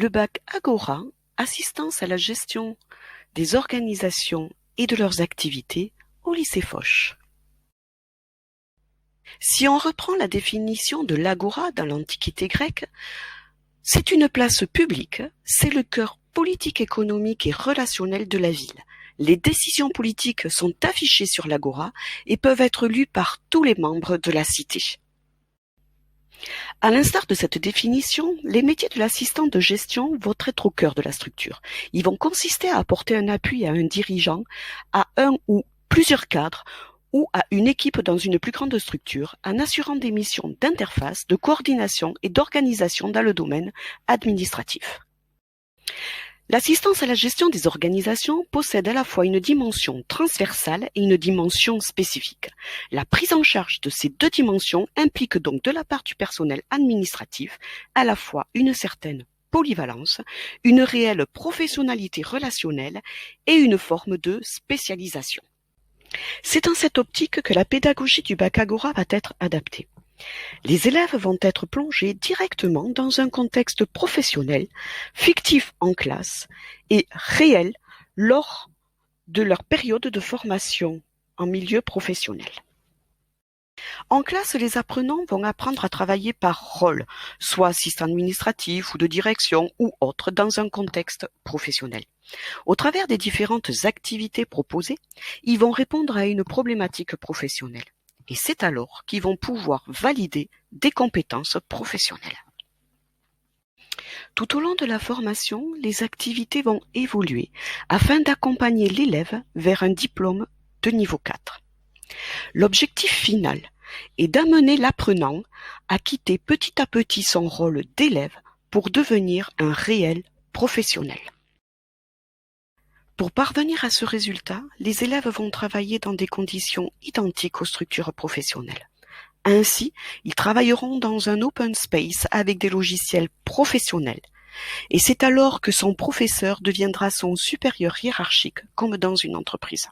Le bac Agora, assistance à la gestion des organisations et de leurs activités au lycée Foch. Si on reprend la définition de l'agora dans l'Antiquité grecque, c'est une place publique, c'est le cœur politique, économique et relationnel de la ville. Les décisions politiques sont affichées sur l'agora et peuvent être lues par tous les membres de la cité. À l'instar de cette définition, les métiers de l'assistant de gestion vont être au cœur de la structure. Ils vont consister à apporter un appui à un dirigeant, à un ou plusieurs cadres, ou à une équipe dans une plus grande structure, en assurant des missions d'interface, de coordination et d'organisation dans le domaine administratif. L'assistance à la gestion des organisations possède à la fois une dimension transversale et une dimension spécifique. La prise en charge de ces deux dimensions implique donc de la part du personnel administratif à la fois une certaine polyvalence, une réelle professionnalité relationnelle et une forme de spécialisation. C'est dans cette optique que la pédagogie du bac Agora va être adaptée. Les élèves vont être plongés directement dans un contexte professionnel, fictif en classe et réel lors de leur période de formation en milieu professionnel. En classe, les apprenants vont apprendre à travailler par rôle, soit assistant administratif ou de direction ou autre dans un contexte professionnel. Au travers des différentes activités proposées, ils vont répondre à une problématique professionnelle. Et c'est alors qu'ils vont pouvoir valider des compétences professionnelles. Tout au long de la formation, les activités vont évoluer afin d'accompagner l'élève vers un diplôme de niveau 4. L'objectif final est d'amener l'apprenant à quitter petit à petit son rôle d'élève pour devenir un réel professionnel. Pour parvenir à ce résultat, les élèves vont travailler dans des conditions identiques aux structures professionnelles. Ainsi, ils travailleront dans un open space avec des logiciels professionnels. Et c'est alors que son professeur deviendra son supérieur hiérarchique comme dans une entreprise.